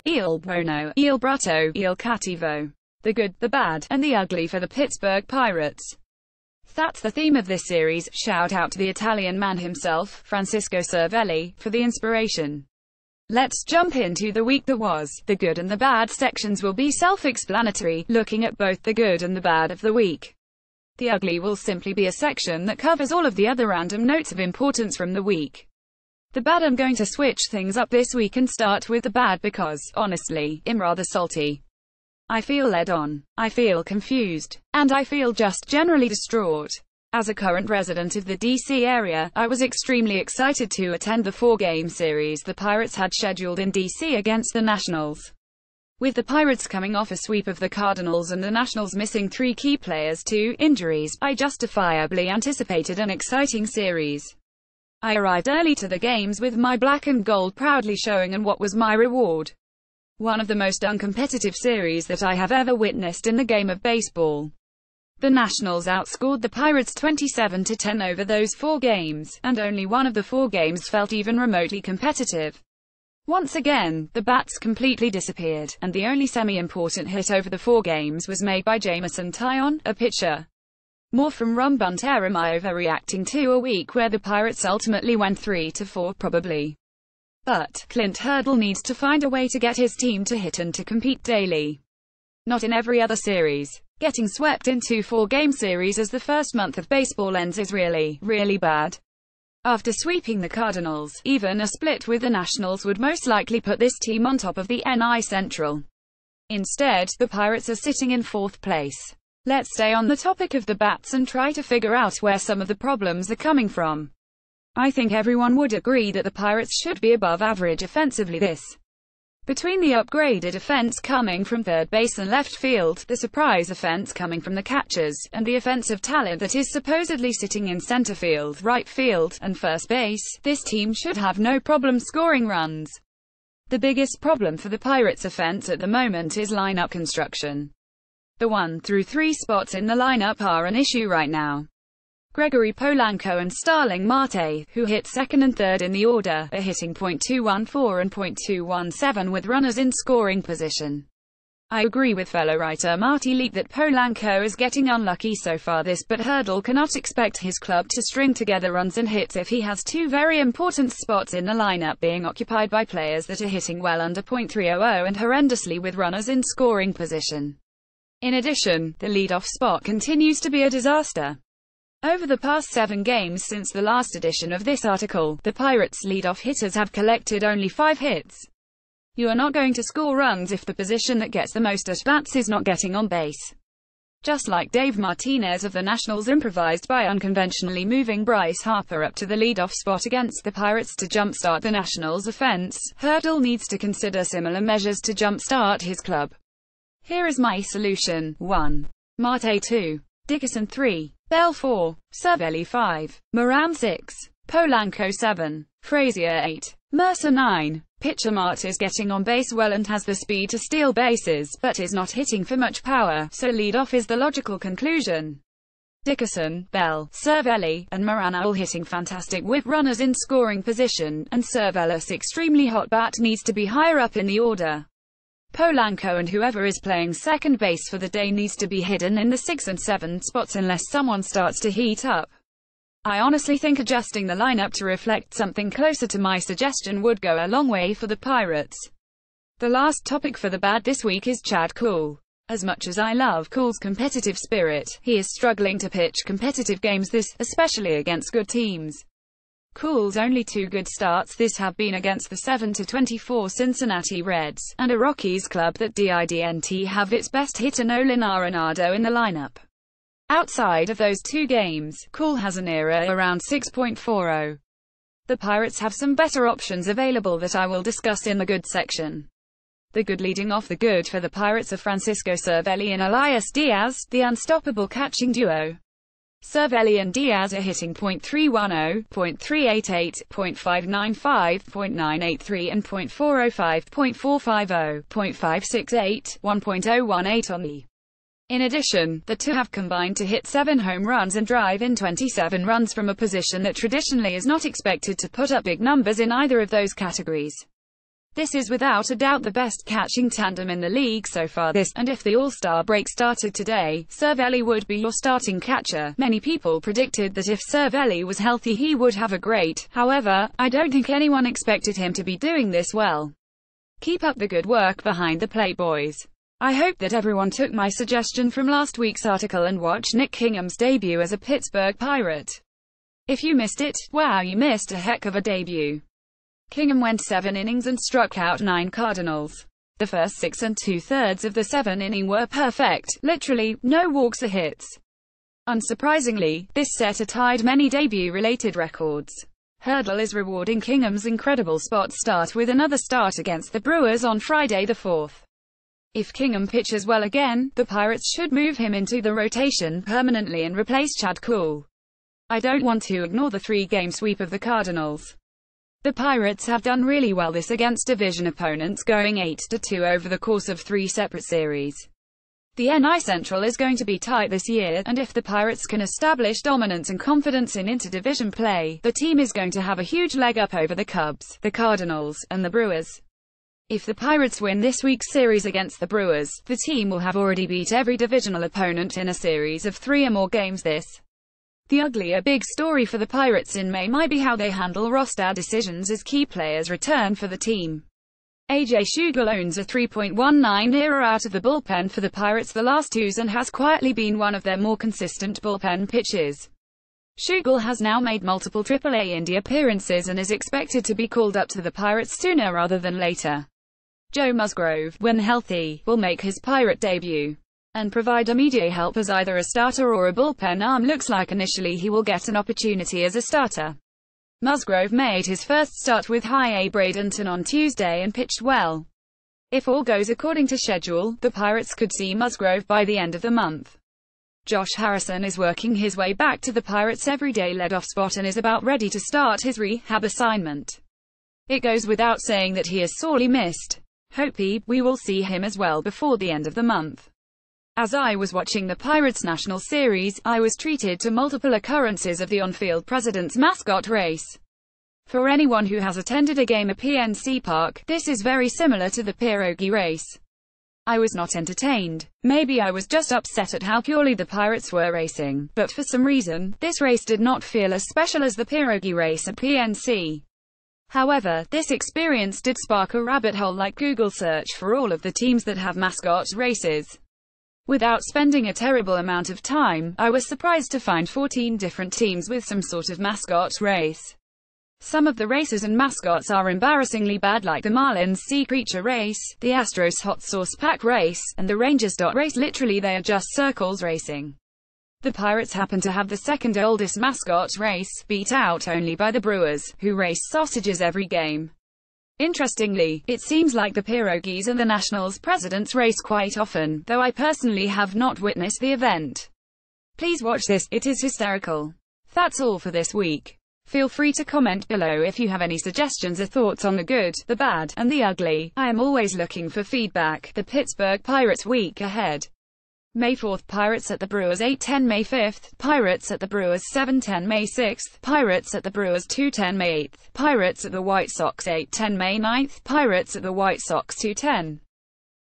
Il buono, il brutto, il cattivo. The good, the bad, and the ugly for the Pittsburgh Pirates. That's the theme of this series. Shout out to the Italian man himself, Francesco Cervelli, for the inspiration. Let's jump into the week that was. The good and the bad sections will be self-explanatory, looking at both the good and the bad of the week. The ugly will simply be a section that covers all of the other random notes of importance from the week. The bad, I'm going to switch things up this week and start with the bad because, honestly, I'm rather salty. I feel led on. I feel confused. And I feel just generally distraught. As a current resident of the DC area, I was extremely excited to attend the 4-game series the Pirates had scheduled in DC against the Nationals. With the Pirates coming off a sweep of the Cardinals and the Nationals missing 3 key players to injuries, I justifiably anticipated an exciting series. I arrived early to the games with my black and gold proudly showing, and what was my reward? One of the most uncompetitive series that I have ever witnessed in the game of baseball. The Nationals outscored the Pirates 27-10 over those 4 games, and only one of the 4 games felt even remotely competitive. Once again, the bats completely disappeared, and the only semi-important hit over the 4 games was made by Jameson Taillon, a pitcher. More from Rum Bunter. Am I overreacting to a week where the Pirates ultimately went 3-4? Probably. But Clint Hurdle needs to find a way to get his team to hit and to compete daily. Not in every other series. Getting swept in 2 4-game series as the first month of baseball ends is really, really bad. After sweeping the Cardinals, even a split with the Nationals would most likely put this team on top of the NL Central. Instead, the Pirates are sitting in 4th place. Let's stay on the topic of the bats and try to figure out where some of the problems are coming from. I think everyone would agree that the Pirates should be above average offensively this. Between the upgraded offense coming from third base and left field, the surprise offense coming from the catchers, and the offensive talent that is supposedly sitting in center field, right field, and first base, this team should have no problem scoring runs. The biggest problem for the Pirates offense at the moment is lineup construction. The 1 through 3 spots in the lineup are an issue right now. Gregory Polanco and Starling Marte, who hit second and third in the order, are hitting .214 and .217 with runners in scoring position. I agree with fellow writer Marty Leak that Polanco is getting unlucky so far this, but Hurdle cannot expect his club to string together runs and hits if he has 2 very important spots in the lineup being occupied by players that are hitting well under .300 and horrendously with runners in scoring position. In addition, the leadoff spot continues to be a disaster. Over the past 7 games since the last edition of this article, the Pirates' leadoff hitters have collected only 5 hits. You are not going to score runs if the position that gets the most at-bats is not getting on base. Just like Dave Martinez of the Nationals improvised by unconventionally moving Bryce Harper up to the leadoff spot against the Pirates to jumpstart the Nationals' offense, Hurdle needs to consider similar measures to jumpstart his club. Here is my solution. 1. Marte 2. Dickerson 3. Bell 4. Cervelli 5. Moran 6. Polanco 7. Frazier 8. Mercer 9. Pitcher Marte is getting on base well and has the speed to steal bases, but is not hitting for much power, so leadoff is the logical conclusion. Dickerson, Bell, Cervelli, and Moran are all hitting fantastic with runners in scoring position, and Cervelli's extremely hot bat needs to be higher up in the order. Polanco and whoever is playing second base for the day needs to be hidden in the 6 and 7 spots unless someone starts to heat up. I honestly think adjusting the lineup to reflect something closer to my suggestion would go a long way for the Pirates. The last topic for the bad this week is Chad Kuhl. As much as I love Kuhl's competitive spirit, he is struggling to pitch competitive games especially against good teams. Kuhl's only 2 good starts this have been against the 7-24 Cincinnati Reds, and a Rockies club that didn't have its best hitter Nolan Arenado in the lineup. Outside of those 2 games, Kuhl has an ERA around 6.40. The Pirates have some better options available that I will discuss in the good section. The good leading off the good for the Pirates are Francisco Cervelli and Elias Diaz, the unstoppable catching duo. Cervelli and Diaz are hitting .310, .388, .595, .983 and .405, .450, .568, 1.018 on the. In addition, the two have combined to hit 7 home runs and drive in 27 runs from a position that traditionally is not expected to put up big numbers in either of those categories. This is without a doubt the best catching tandem in the league so far this, and if the All-Star break started today, Cervelli would be your starting catcher. Many people predicted that if Cervelli was healthy he would have a great, however, I don't think anyone expected him to be doing this well. Keep up the good work behind the plate, boys. I hope that everyone took my suggestion from last week's article and watched Nick Kingham's debut as a Pittsburgh Pirate. If you missed it, wow, you missed a heck of a debut. Kingham went 7 innings and struck out 9 Cardinals. The first 6 2/3 of the 7th inning were perfect, literally, no walks or hits. Unsurprisingly, this set tied many debut-related records. Hurdle is rewarding Kingham's incredible spot start with another start against the Brewers on Friday the 4th. If Kingham pitches well again, the Pirates should move him into the rotation permanently and replace Chad Kuhl. I don't want to ignore the 3-game sweep of the Cardinals. The Pirates have done really well this against division opponents, going 8-2 over the course of 3 separate series. The NL Central is going to be tight this year, and if the Pirates can establish dominance and confidence in interdivision play, the team is going to have a huge leg up over the Cubs, the Cardinals, and the Brewers. If the Pirates win this week's series against the Brewers, the team will have already beat every divisional opponent in a series of 3 or more games this. The uglier big story for the Pirates in May might be how they handle roster decisions as key players return for the team. AJ Schugel owns a 3.19 ERA out of the bullpen for the Pirates the last 2 and has quietly been one of their more consistent bullpen pitchers. Schugel has now made multiple AAA Indy appearances and is expected to be called up to the Pirates sooner rather than later. Joe Musgrove, when healthy, will make his Pirate debut and provide immediate help as either a starter or a bullpen arm. Looks like initially he will get an opportunity as a starter. Musgrove made his first start with high A Bradenton on Tuesday and pitched well. If all goes according to schedule, the Pirates could see Musgrove by the end of the month. Josh Harrison is working his way back to the Pirates' everyday leadoff spot and is about ready to start his rehab assignment. It goes without saying that he is sorely missed. We will see him as well before the end of the month. As I was watching the Pirates National Series, I was treated to multiple occurrences of the on-field President's Mascot race. For anyone who has attended a game at PNC Park, this is very similar to the pierogi race. I was not entertained. Maybe I was just upset at how purely the Pirates were racing, but for some reason, this race did not feel as special as the pierogi race at PNC. However, this experience did spark a rabbit hole-like Google search for all of the teams that have mascot races. Without spending a terrible amount of time, I was surprised to find 14 different teams with some sort of mascot race. Some of the races and mascots are embarrassingly bad, like the Marlins Sea Creature race, the Astros Hot Sauce Pack race, and the Rangers Dot race. Literally they are just circles racing. The Pirates happen to have the second oldest mascot race, beat out only by the Brewers, who race sausages every game. Interestingly, it seems like the pierogies and the Nationals President's race quite often, though I personally have not witnessed the event. Please watch this, it is hysterical. That's all for this week. Feel free to comment below if you have any suggestions or thoughts on the good, the bad, and the ugly. I am always looking for feedback. The Pittsburgh Pirates week ahead. May 4th, Pirates at the Brewers 8-10 May 5th, Pirates at the Brewers 7-10 May 6th, Pirates at the Brewers 2-10 May 8th, Pirates at the White Sox 8-10 May 9th, Pirates at the White Sox 2-10.